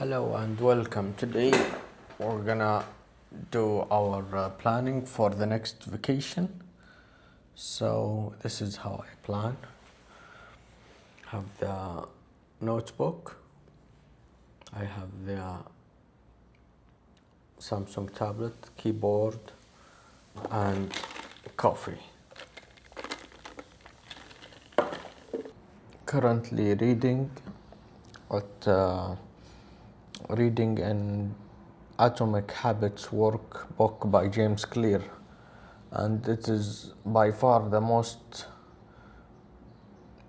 Hello and welcome. Today we're gonna do our planning for the next vacation. So this is how I plan. Have the notebook. I have the Samsung tablet, keyboard, and coffee. Currently reading an Atomic Habits workbook by James Clear, and it is by far the most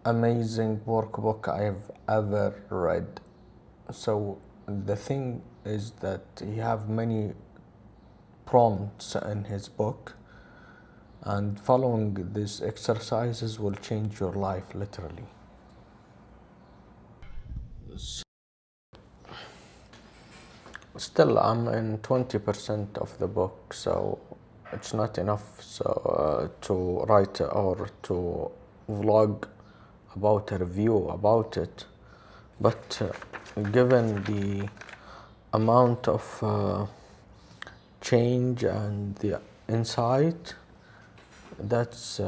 amazing workbook I've ever read. So the thing is that he have many prompts in his book, and following these exercises will change your life literally. Still, I'm in 20% of the book, so it's not enough to write or to vlog about a review about it. But given the amount of change and the insight, that's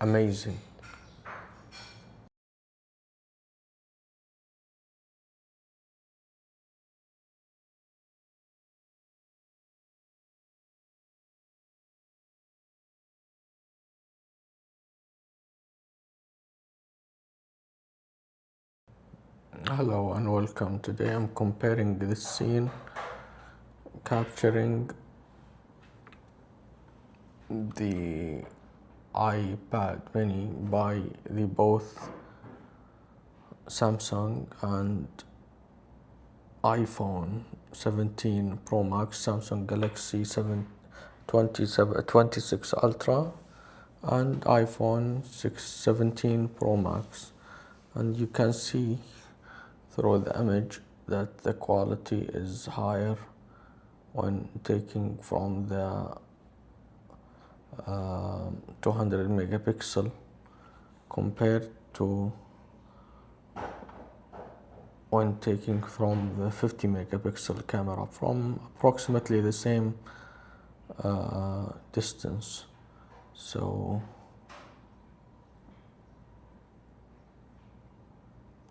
amazing. Hello and welcome. Today I'm comparing this scene, capturing the iPad mini by the both Samsung and iPhone 17 Pro Max, Samsung Galaxy 26 Ultra, and iPhone 17 Pro Max. And you can see through the image that the quality is higher when taking from the 200 megapixel compared to when taking from the 50 megapixel camera from approximately the same distance. So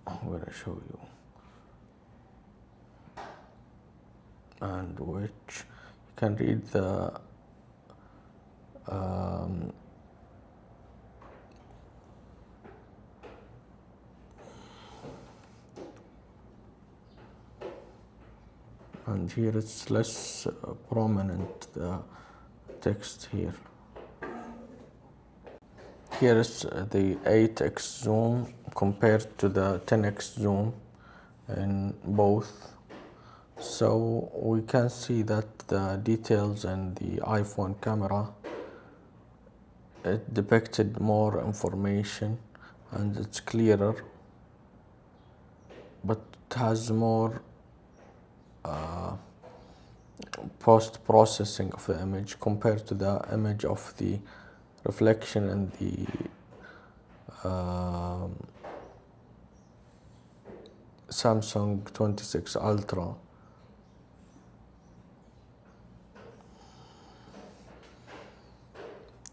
I'm going to show you, and which you can read the and here it's less prominent, the text here. Here is the 8x zoom compared to the 10x zoom in both. So we can see that the details in the iPhone camera, it depicted more information and it's clearer, but it has more post-processing of the image compared to the image of the reflection in the Samsung 26 Ultra.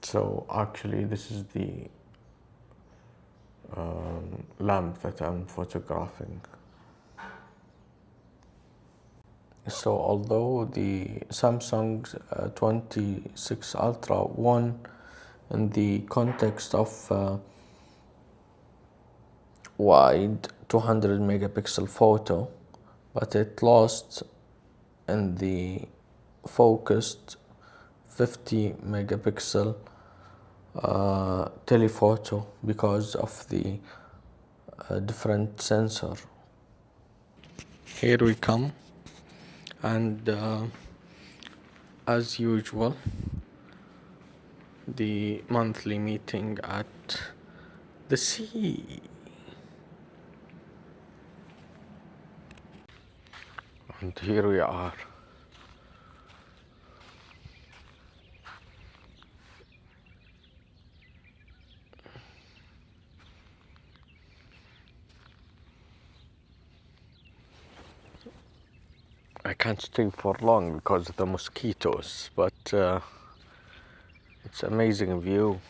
So actually this is the lamp that I'm photographing. So although the Samsung 26 Ultra won in the context of wide 200 megapixel photo, but it lost in the focused 50 megapixel telephoto because of the different sensor. Here we come, and as usual, the monthly meeting at the sea. And here we are. I can't stay for long because of the mosquitoes, but it's amazing view.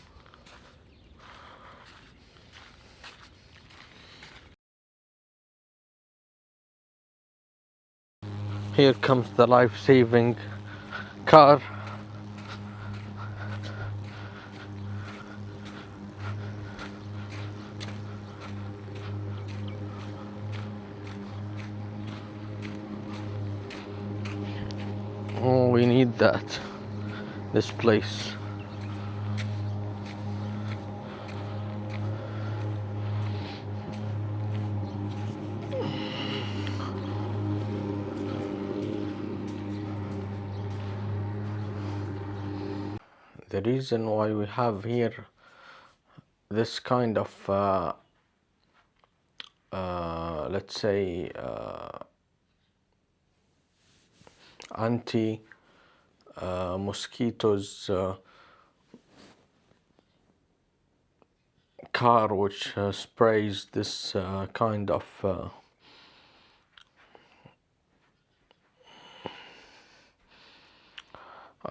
Here comes the life-saving car. Oh, we need that, this place. The reason why we have here this kind of let's say anti mosquitoes car, which sprays this kind of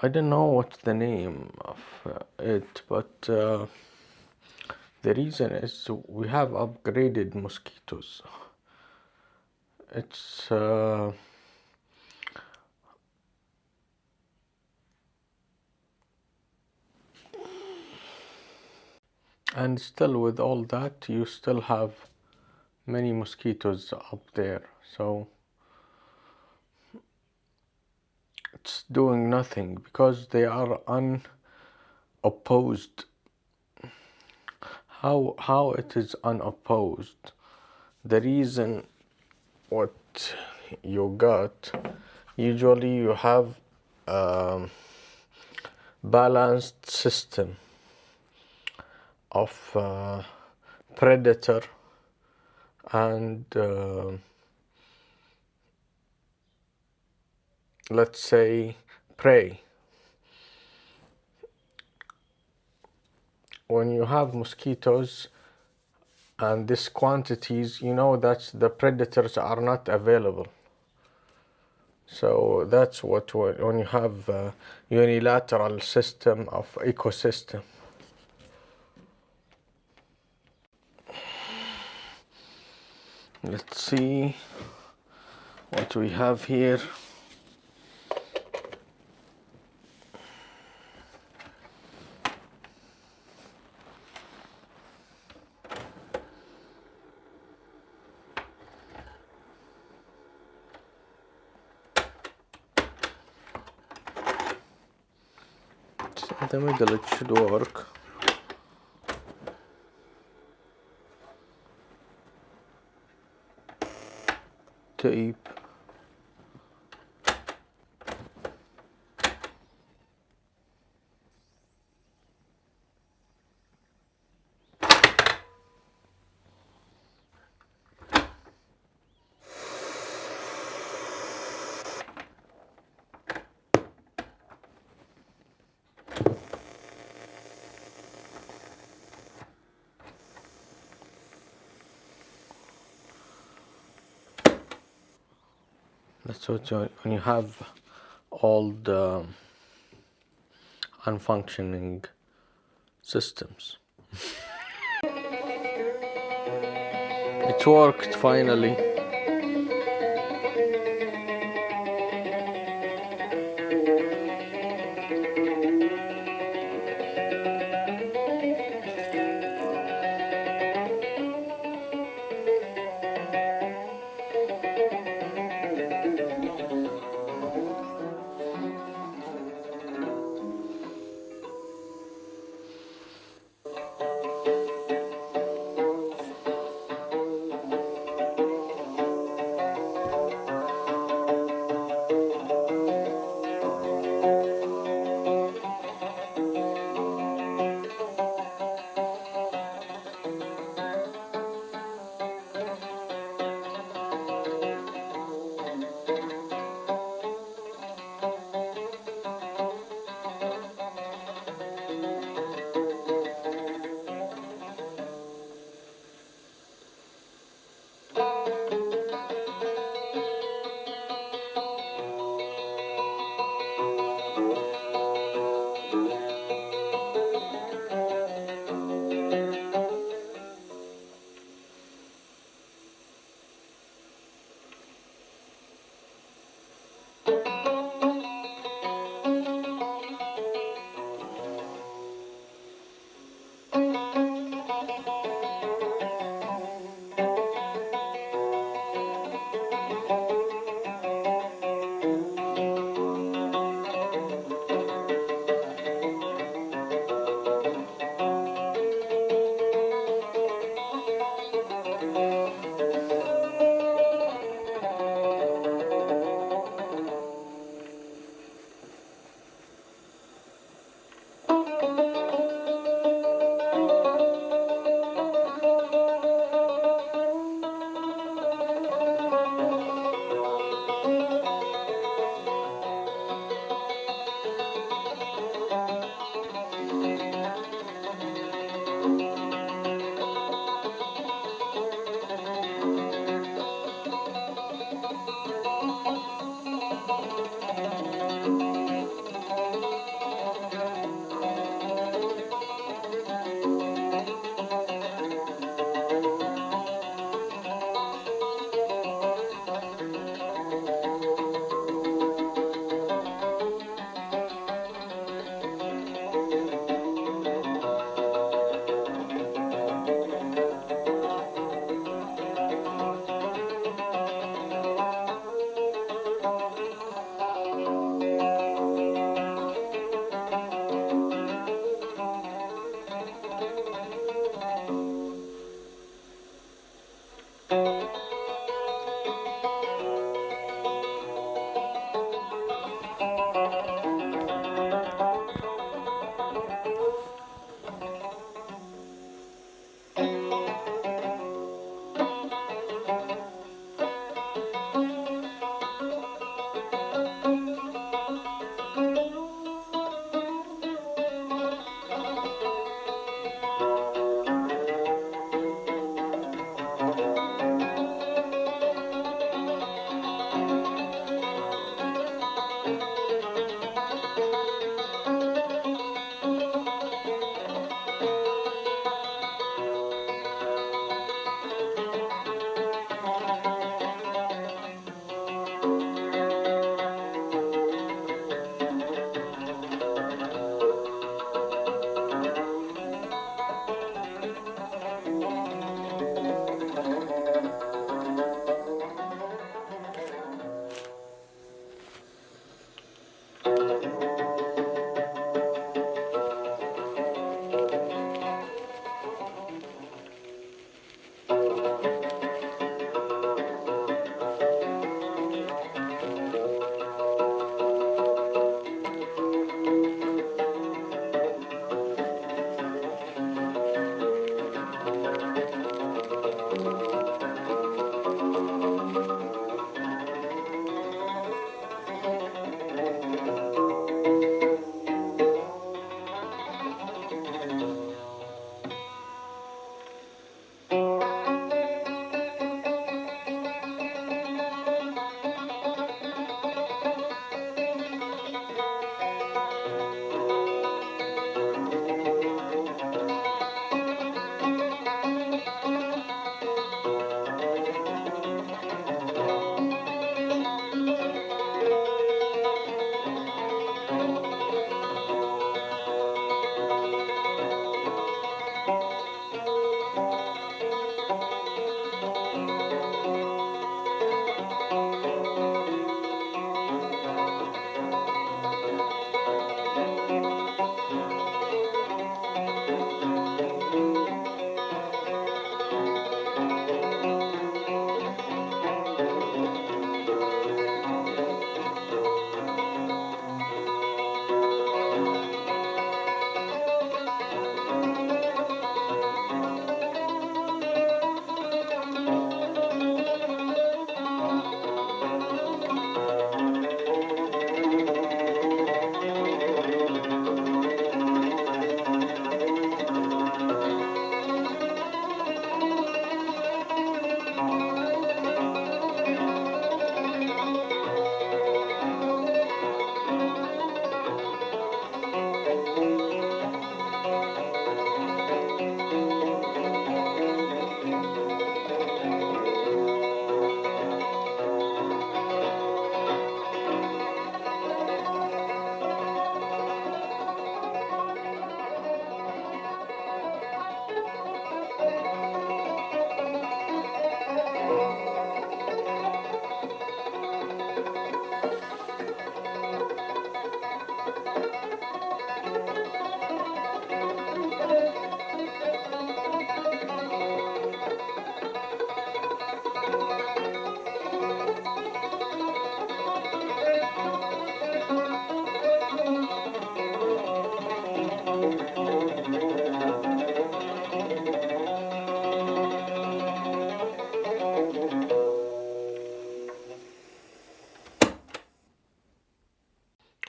I don't know what's the name of it, but the reason is we have upgraded mosquitoes. It's and still with all that you still have many mosquitoes up there, so it's doing nothing because they are unopposed. How it is unopposed? The reason what you got, usually you have a balanced system of predator and let's say prey. When you have mosquitoes and these quantities, you know that the predators are not available. So that's what when you have a unilateral system of ecosystem. Let's see what we have here. In the middle it should work. Tape. That's what when you have all the unfunctioning systems. It worked finally.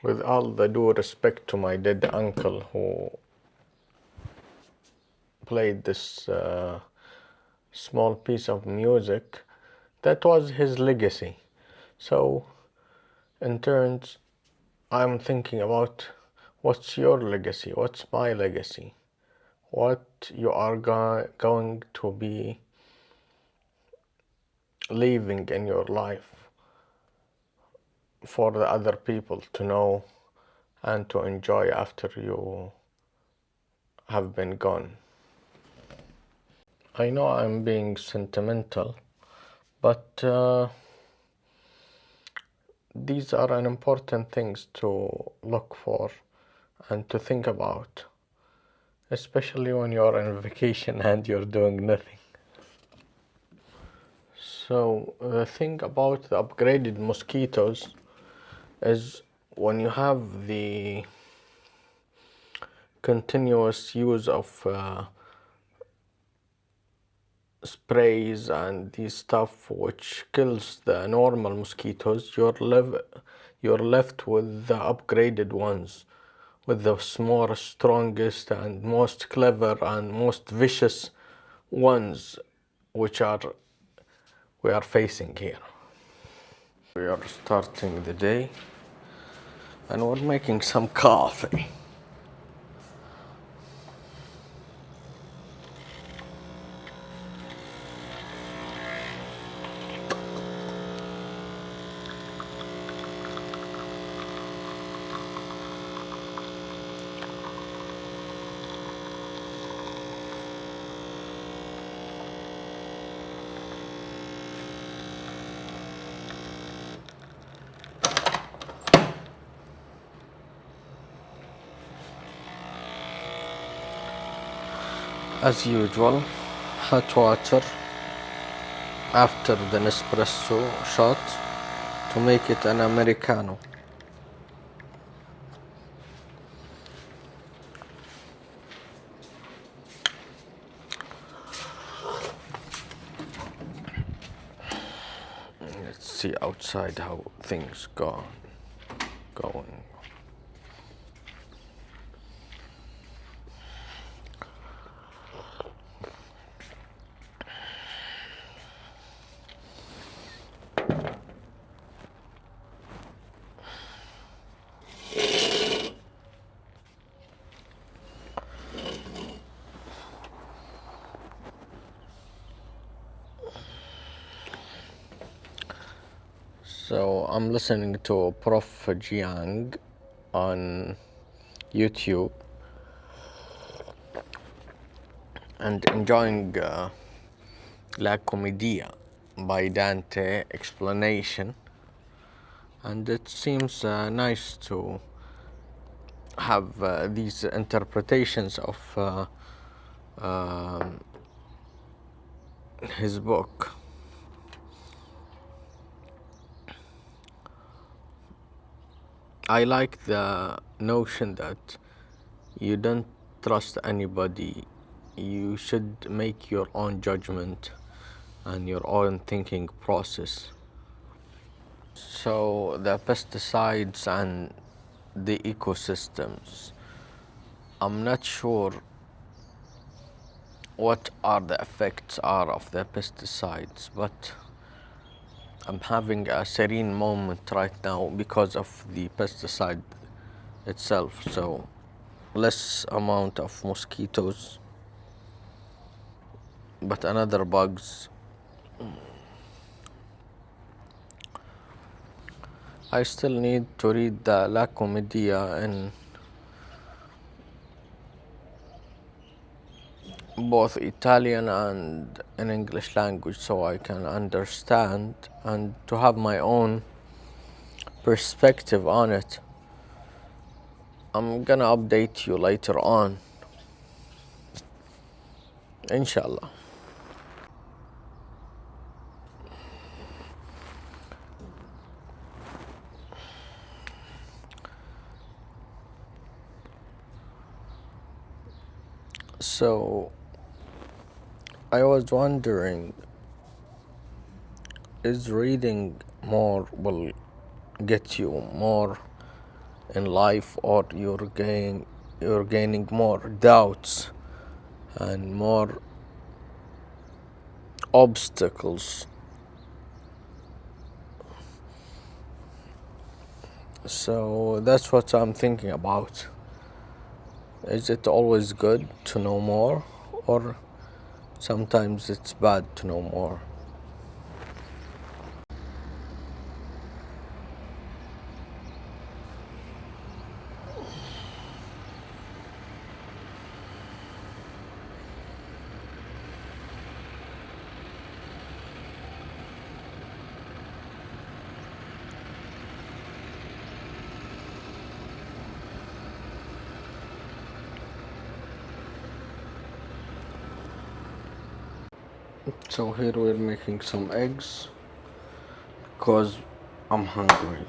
With all the due respect to my dead uncle who played this small piece of music, that was his legacy. So, in turns, I'm thinking about what's your legacy, what's my legacy, what you are going to be leaving in your life for the other people to know and to enjoy after you have been gone. I know I'm being sentimental, but these are an important things to look for and to think about, especially when you're on vacation and you're doing nothing. So the thing about the upgraded mosquitoes is when you have the continuous use of sprays and these stuff which kills the normal mosquitoes, you're left with the upgraded ones, with the more strongest and most clever and most vicious ones, which are we are facing here. We are starting the day and we're making some coffee. As usual, hot water after the Nespresso shot to make it an Americano. Let's see outside how things going. So I'm listening to Prof. Jiang on YouTube and enjoying La Commedia by Dante explanation, and it seems nice to have these interpretations of his book. I like the notion that you don't trust anybody. You should make your own judgment and your own thinking process. So the pesticides and the ecosystems, I'm not sure what are the effects are of the pesticides, but I'm having a serene moment right now because of the pesticide itself. So less amount of mosquitoes, but another bugs. I still need to read the La Commedia in both Italian and in English language so I can understand and to have my own perspective on it. I'm gonna update you later on, inshallah. So I was wondering, is reading more will get you more in life, or you're gaining more doubts and more obstacles? So that's what I'm thinking about. Is it always good to know more, or sometimes it's bad to know more? So here we're making some eggs because I'm hungry.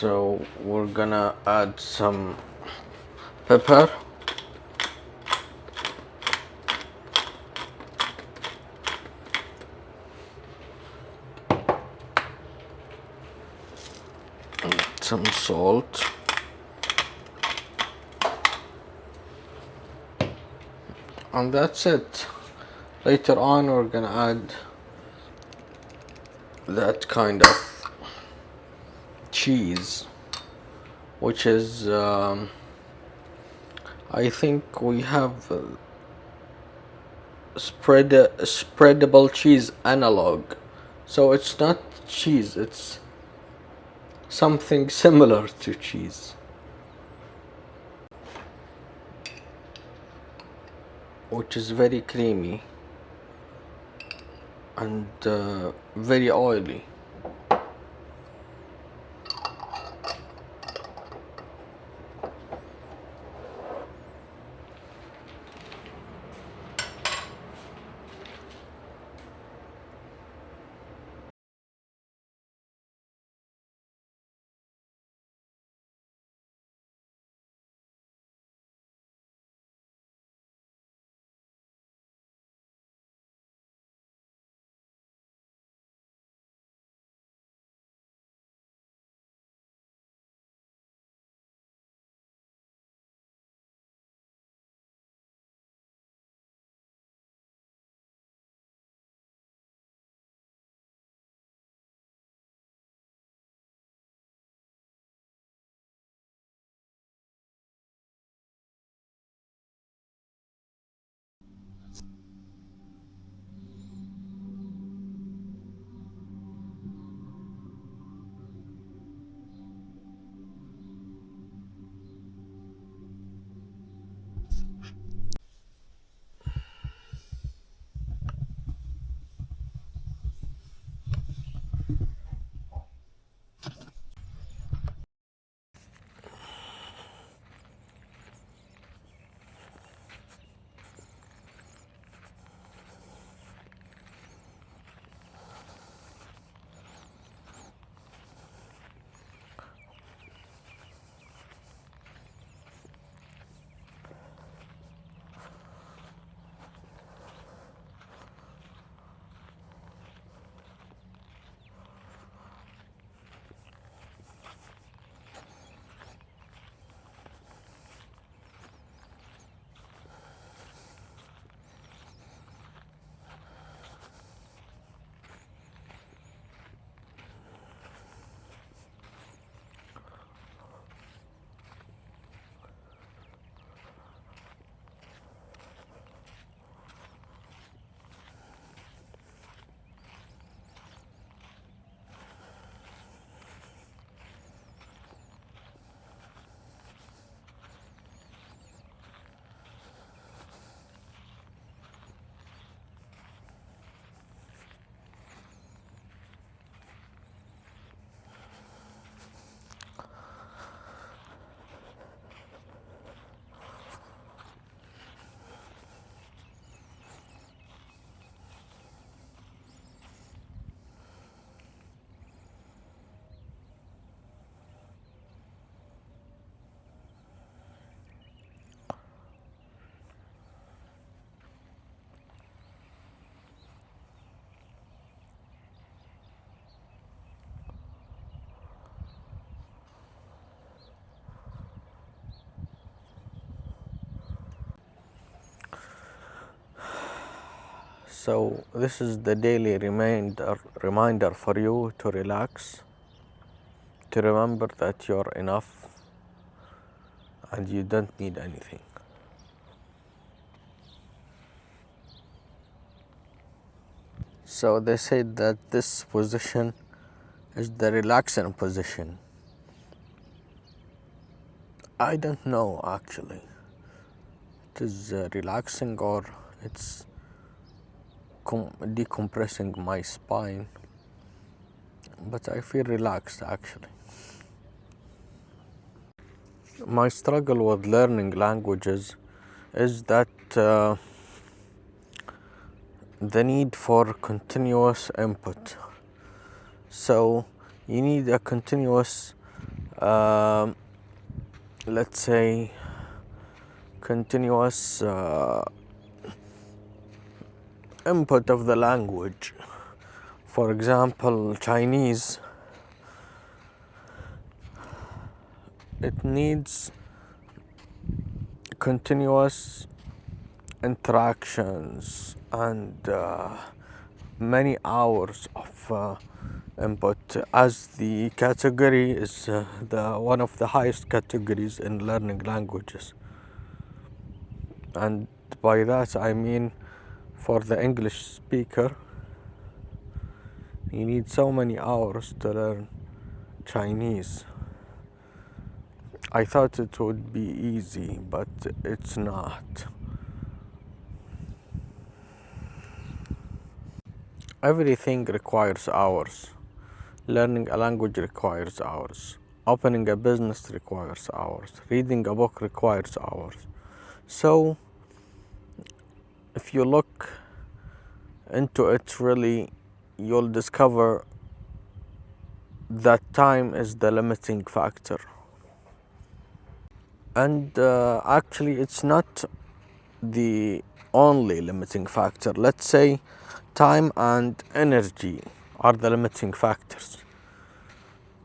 So we're gonna add some pepper, some salt, and that's it. Later on we're gonna add that kind of cheese, which is I think we have spreadable cheese analog. So it's not cheese, it's something similar to cheese, which is very creamy and very oily. So this is the daily reminder for you to relax, to remember that you're enough and you don't need anything. So they said that this position is the relaxing position. I don't know actually. It is relaxing or it's decompressing my spine, but I feel relaxed actually. My struggle with learning languages is that the need for continuous input. So you need a continuous, let's say, continuous input of the language. For example, Chinese, it needs continuous interactions and many hours of input, as the category is the one of the highest categories in learning languages. And by that I mean, for the English speaker, you need so many hours to learn Chinese. I thought it would be easy, but it's not. Everything requires hours. Learning a language requires hours. Opening a business requires hours. Reading a book requires hours. So, if you look into it really, you'll discover that time is the limiting factor. And actually, it's not the only limiting factor. Let's say time and energy are the limiting factors,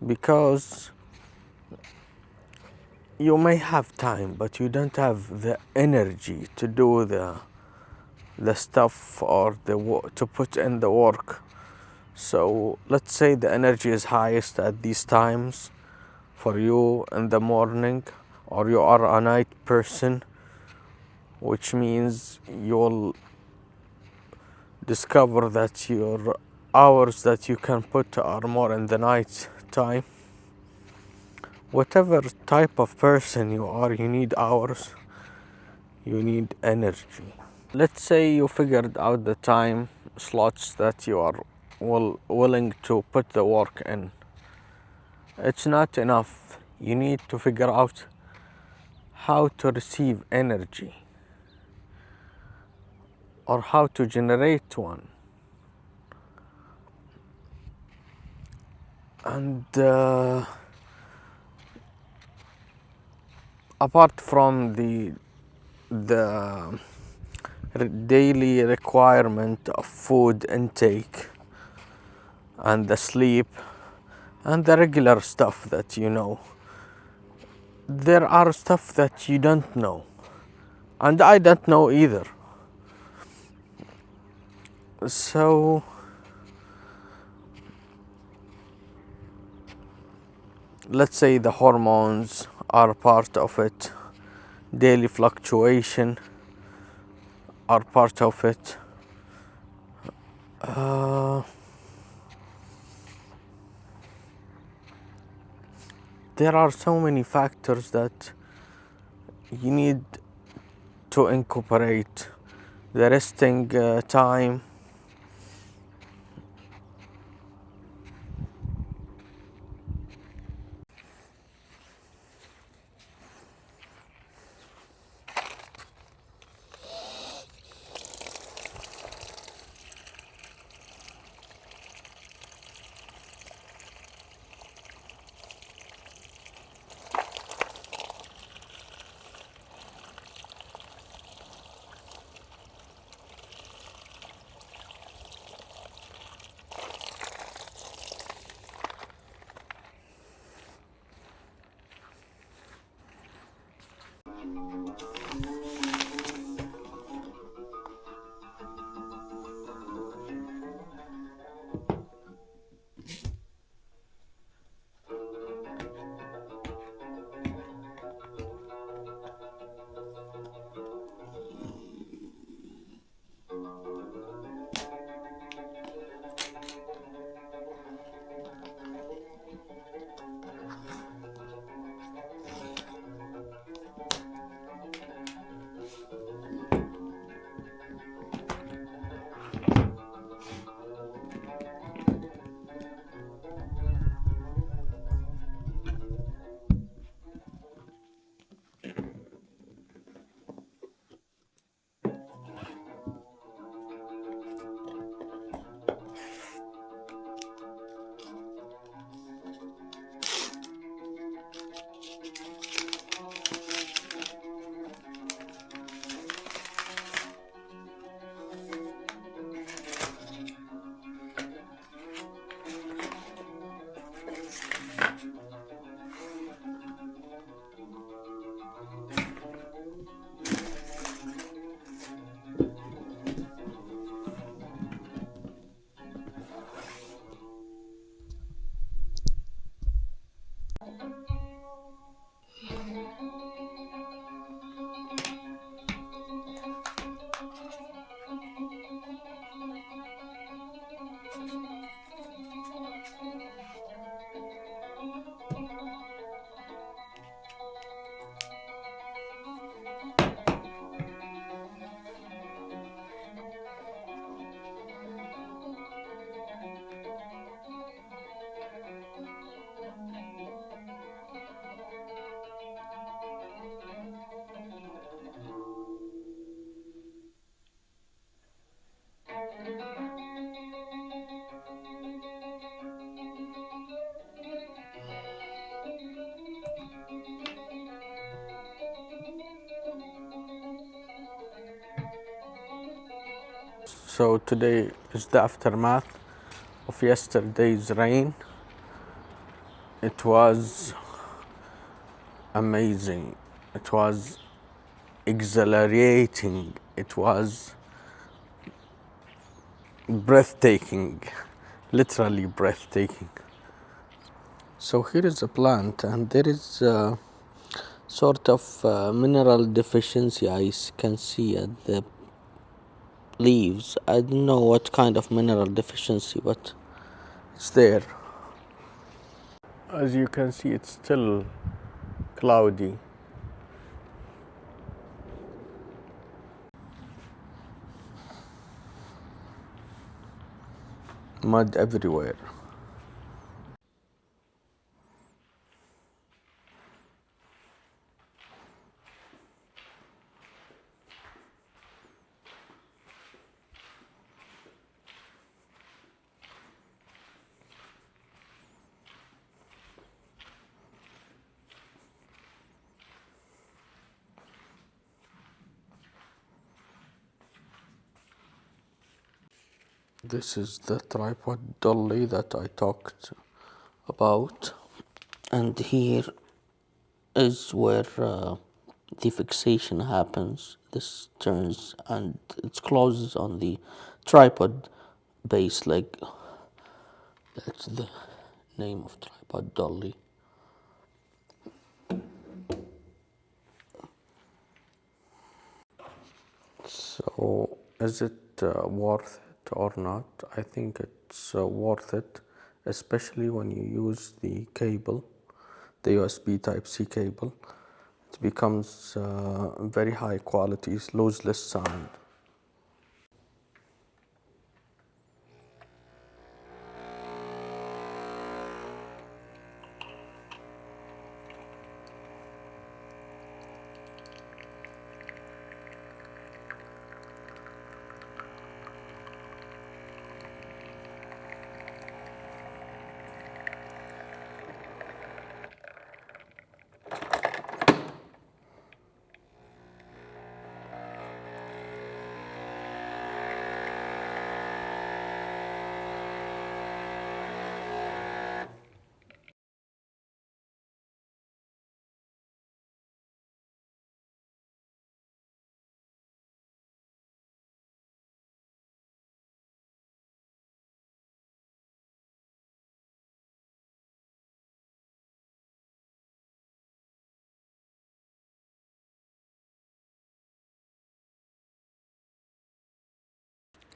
because you may have time but you don't have the energy to do the stuff or to put in the work. So let's say the energy is highest at these times for you in the morning, or you are a night person, which means you'll discover that your hours that you can put are more in the night time. Whatever type of person you are, you need hours, you need energy. Let's say you figured out the time slots that you are willing to put the work in. It's not enough. You need to figure out how to receive energy or how to generate one. And apart from the daily requirement of food intake and the sleep and the regular stuff that you know, there are stuff that you don't know, and I don't know either. So let's say the hormones are part of it, daily fluctuation are part of it. There are so many factors that you need to incorporate. The resting time, So today is the aftermath of yesterday's rain. It was amazing. It was exhilarating. It was breathtaking, literally breathtaking. So here is a plant, and there is sort of mineral deficiency I can see at the leaves. I don't know what kind of mineral deficiency, but it's there. As you can see, it's still cloudy. Mud everywhere. This is the tripod dolly that I talked about, and here is where the fixation happens. This turns and it closes on the tripod base leg. That's the name of tripod dolly. So is it worth it or not? I think it's worth it, especially when you use the cable, the USB Type-C cable. It becomes very high quality, lossless sound.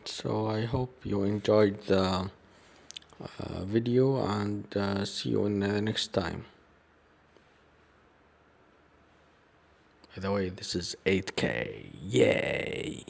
So I hope you enjoyed the video, and see you in the next time. By the way, this is 8K. Yay!